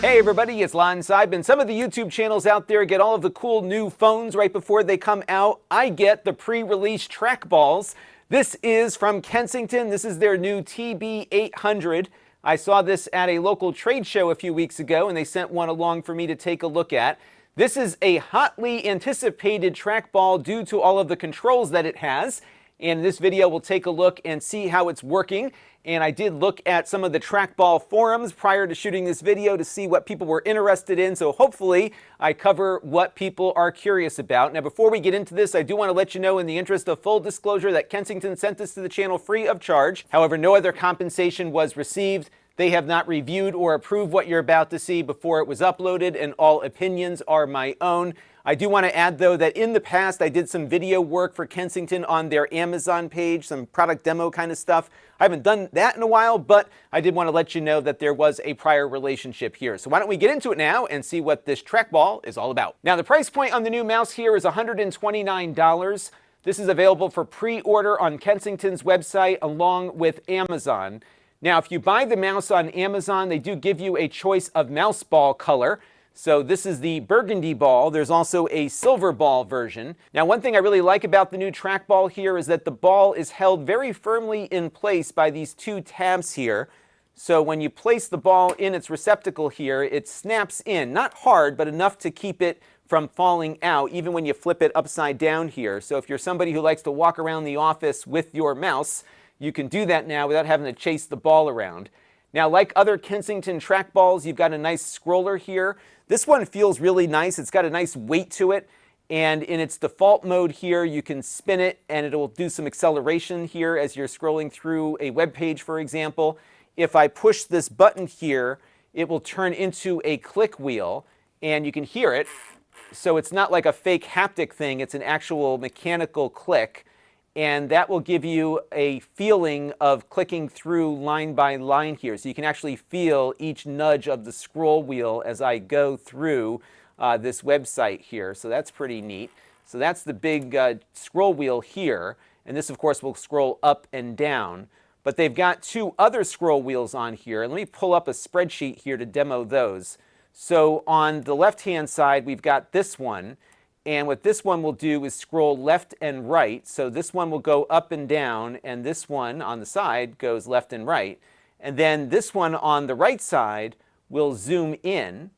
Hey everybody, it's Lon Seidman. Some of the YouTube channels out there get all of the cool new phones right before they come out. I get the pre-release trackballs. This is from Kensington. This is their new TB800. I saw this at a local trade show a few weeks ago, and they sent one along for me to take a look at. This is a hotly anticipated trackball due to all of the controls that it has. And in this video, we'll take a look and see how it's working. And I did look at some of the trackball forums prior to shooting this video to see what people were interested in. So hopefully I cover what people are curious about. Now, before we get into this, I do want to let you know, in the interest of full disclosure, that Kensington sent this to the channel free of charge. However, no other compensation was received. They have not reviewed or approved what you're about to see before it was uploaded, and all opinions are my own. I do want to add, though, that in the past I did some video work for Kensington on their Amazon page, some product demo kind of stuff. I haven't done that in a while, but I did want to let you know that there was a prior relationship here. So why don't we get into it now and see what this trackball is all about. Now, the price point on the new mouse here is $129. This is available for pre-order on Kensington's website along with Amazon. Now, if you buy the mouse on Amazon, they do give you a choice of mouse ball color. So this is the burgundy ball. There's also a silver ball version. Now, one thing I really like about the new trackball here is that the ball is held very firmly in place by these two tabs here. So when you place the ball in its receptacle here, it snaps in. Not hard, but enough to keep it from falling out, even when you flip it upside down here. So if you're somebody who likes to walk around the office with your mouse, you can do that now without having to chase the ball around. Now, like other Kensington trackballs, you've got a nice scroller here. This one feels really nice. It's got a nice weight to it. And in its default mode here, you can spin it and it will do some acceleration here as you're scrolling through a web page, for example. If I push this button here, it will turn into a click wheel and you can hear it. So it's not like a fake haptic thing. It's an actual mechanical click. And that will give you a feeling of clicking through line by line here. So you can actually feel each nudge of the scroll wheel as I go through this website here. So that's pretty neat. So that's the big scroll wheel here. And this, of course, will scroll up and down. But they've got two other scroll wheels on here. And let me pull up a spreadsheet here to demo those. So on the left-hand side, we've got this one. And what this one will do is scroll left and right. So this one will go up and down, and this one on the side goes left and right. And then this one on the right side will zoom in.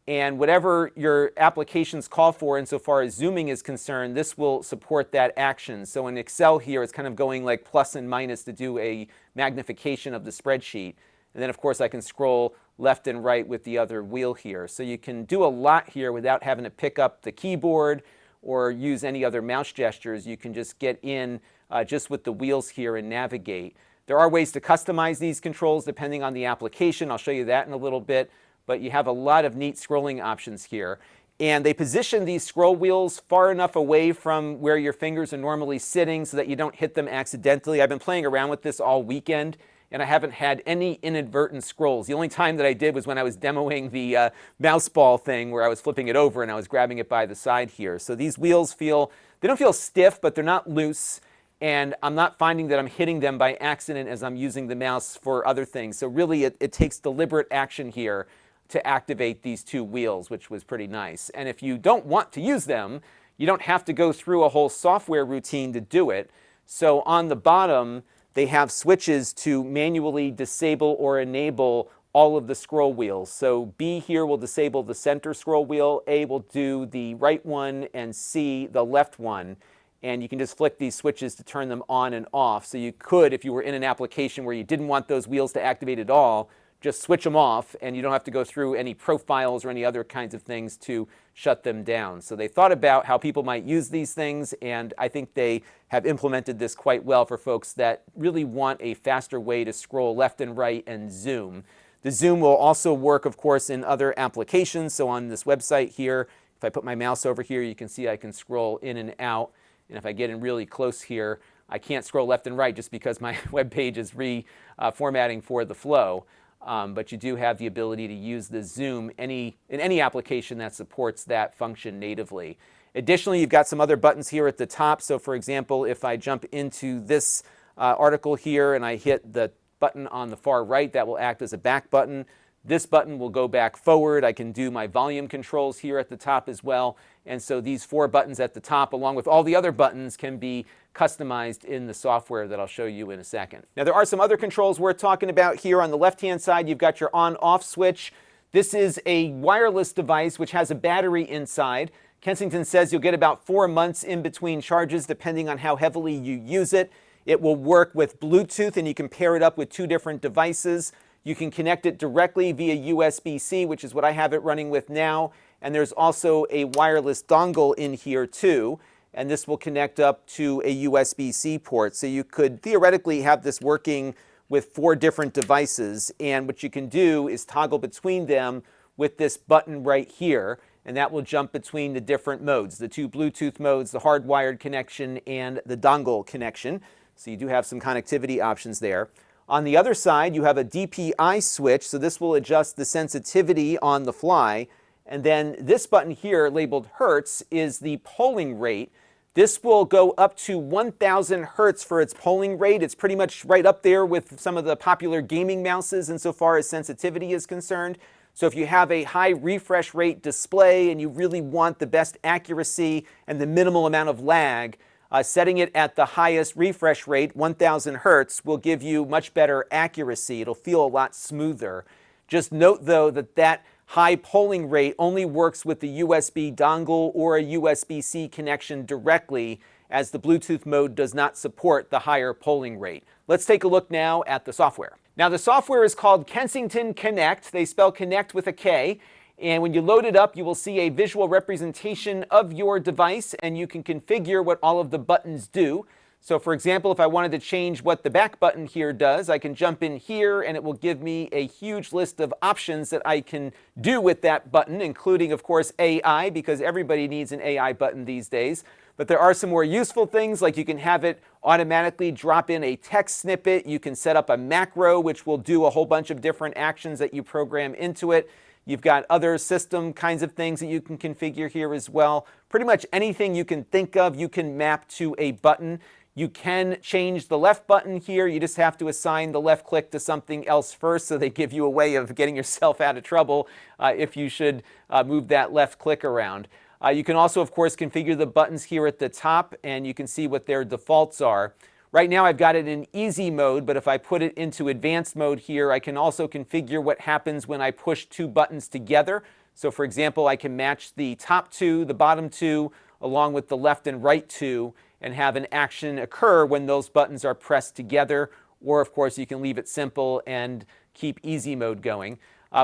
And whatever your applications call for insofar as zooming is concerned, this will support that action. So in Excel here, it's kind of going like plus and minus to do a magnification of the spreadsheet. And then, of course, I can scroll left and right with the other wheel here. So you can do a lot here without having to pick up the keyboard or use any other mouse gestures. You can just get in just with the wheels here and navigate. There are ways to customize these controls depending on the application. I'll show you that in a little bit. But you have a lot of neat scrolling options here. And they position these scroll wheels far enough away from where your fingers are normally sitting so that you don't hit them accidentally. I've been playing around with this all weekend, and I haven't had any inadvertent scrolls. The only time that I did was when I was demoing the mouse ball thing where I was flipping it over and I was grabbing it by the side here. So these wheels they don't feel stiff, but they're not loose. And I'm not finding that I'm hitting them by accident as I'm using the mouse for other things. So really it takes deliberate action here to activate these two wheels, which was pretty nice. And if you don't want to use them, you don't have to go through a whole software routine to do it. So on the bottom, they have switches to manually disable or enable all of the scroll wheels. So B here will disable the center scroll wheel, A will do the right one, and C the left one. And you can just flick these switches to turn them on and off. So you could, if you were in an application where you didn't want those wheels to activate at all, just switch them off and you don't have to go through any profiles or any other kinds of things to shut them down. So they thought about how people might use these things, and I think they have implemented this quite well for folks that really want a faster way to scroll left and right and zoom. The zoom will also work, of course, in other applications. So on this website here, if I put my mouse over here, you can see I can scroll in and out. And if I get in really close here, I can't scroll left and right just because my web page is reformatting for the flow. But you do have the ability to use the zoom in any application that supports that function natively. Additionally, you've got some other buttons here at the top. So for example, if I jump into this article here and I hit the button on the far right, that will act as a back button This button will go back forward. I can do my volume controls here at the top as well. And so these 4 buttons at the top, along with all the other buttons, can be customized in the software that I'll show you in a second. Now, there are some other controls worth talking about here. On the left-hand side, you've got your on-off switch. This is a wireless device which has a battery inside. Kensington says you'll get about 4 months in between charges depending on how heavily you use it. It will work with Bluetooth, and you can pair it up with 2 different devices. You can connect it directly via USB-C, which is what I have it running with now. And there's also a wireless dongle in here too. And this will connect up to a USB-C port. So you could theoretically have this working with 4 different devices. And what you can do is toggle between them with this button right here. And that will jump between the different modes, the 2 Bluetooth modes, the hardwired connection, and the dongle connection. So you do have some connectivity options there. On the other side, you have a DPI switch, so this will adjust the sensitivity on the fly. And then this button here, labeled Hertz, is the polling rate. This will go up to 1,000 Hertz for its polling rate. It's pretty much right up there with some of the popular gaming mouses insofar as sensitivity is concerned. So if you have a high refresh rate display and you really want the best accuracy and the minimal amount of lag, setting it at the highest refresh rate, 1,000 Hertz, will give you much better accuracy. It'll feel a lot smoother. Just note, though, that that high polling rate only works with the USB dongle or a USB-C connection directly, as the Bluetooth mode does not support the higher polling rate. Let's take a look now at the software. Now, the software is called Kensington Connect. They spell Connect with a K. And when you load it up, you will see a visual representation of your device, and you can configure what all of the buttons do. So for example, if I wanted to change what the back button here does, I can jump in here and it will give me a huge list of options that I can do with that button, including, of course, AI, because everybody needs an AI button these days. But there are some more useful things, like you can have it automatically drop in a text snippet. You can set up a macro, which will do a whole bunch of different actions that you program into it. You've got other system kinds of things that you can configure here as well. Pretty much anything you can think of, you can map to a button. You can change the left button here. You just have to assign the left click to something else first, so they give you a way of getting yourself out of trouble if you should move that left click around. You can also, of course, configure the buttons here at the top, and you can see what their defaults are. Right now I've got it in easy mode, but if I put it into advanced mode here, I can also configure what happens when I push 2 buttons together. So for example, I can match the top 2, the bottom 2, along with the left and right 2, and have an action occur when those buttons are pressed together. Or of course, you can leave it simple and keep easy mode going.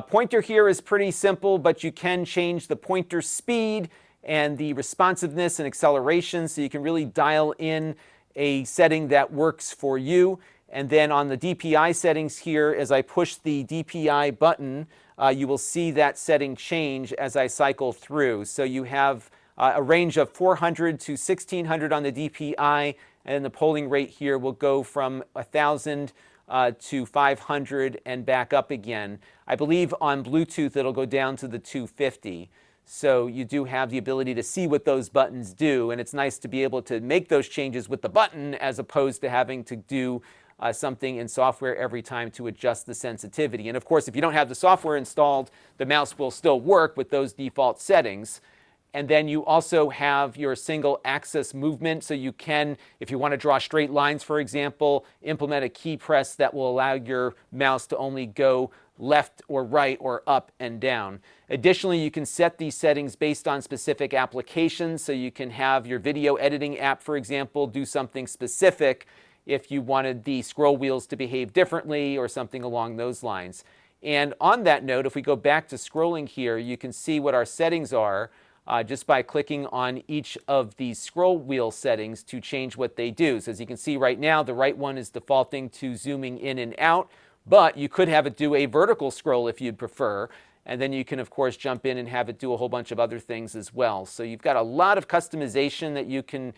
Pointer here is pretty simple, but you can change the pointer speed and the responsiveness and acceleration, so you can really dial in a setting that works for you. And then on the DPI settings here, as I push the DPI button, you will see that setting change as I cycle through. So you have a range of 400 to 1600 on the DPI, and the polling rate here will go from 1,000 to 500 and back up again. I believe on Bluetooth it'll go down to the 250. So you do have the ability to see what those buttons do, and it's nice to be able to make those changes with the button as opposed to having to do something in software every time to adjust the sensitivity. And of course, if you don't have the software installed, the mouse will still work with those default settings. And then you also have your single axis movement, so you can, if you want to draw straight lines, for example, implement a key press that will allow your mouse to only go left or right or up and down. Additionally, you can set these settings based on specific applications, so you can have your video editing app, for example, do something specific if you wanted the scroll wheels to behave differently or something along those lines. And on that note, if we go back to scrolling here, you can see what our settings are just by clicking on each of these scroll wheel settings to change what they do. So as you can see right now, the right one is defaulting to zooming in and out, but you could have it do a vertical scroll if you'd prefer. And then you can, of course, jump in and have it do a whole bunch of other things as well. So you've got a lot of customization that you can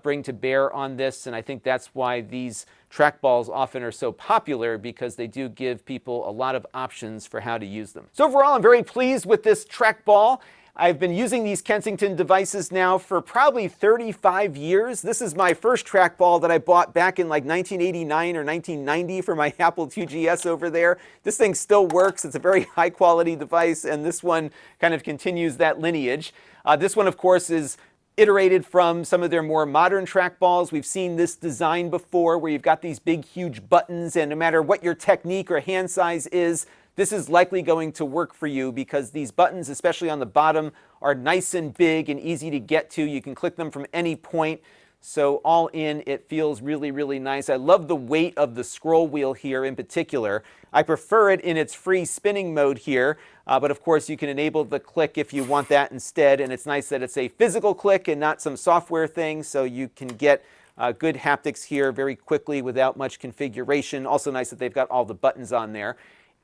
bring to bear on this, and I think that's why these trackballs often are so popular, because they do give people a lot of options for how to use them. So overall, I'm very pleased with this trackball. I've been using these Kensington devices now for probably 35 years. This is my first trackball that I bought back in like 1989 or 1990 for my Apple IIgs over there. This thing still works. It's a very high quality device, and this one kind of continues that lineage. This one, of course, is iterated from some of their more modern trackballs. We've seen this design before, where you've got these big, huge buttons, and no matter what your technique or hand size is, this is likely going to work for you, because these buttons, especially on the bottom, are nice and big and easy to get to. You can click them from any point. So all in, it feels really, really nice. I love the weight of the scroll wheel here in particular. I prefer it in its free spinning mode here, but of course you can enable the click if you want that instead. And it's nice that it's a physical click and not some software thing, so you can get good haptics here very quickly without much configuration. Also nice that they've got all the buttons on there.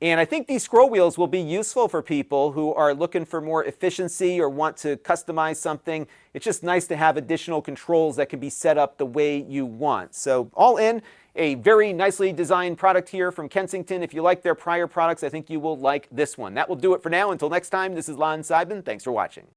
And I think these scroll wheels will be useful for people who are looking for more efficiency or want to customize something. It's just nice to have additional controls that can be set up the way you want. So all in, a very nicely designed product here from Kensington. If you like their prior products, I think you will like this one. That will do it for now. Until next time, this is Lon Seidman. Thanks for watching.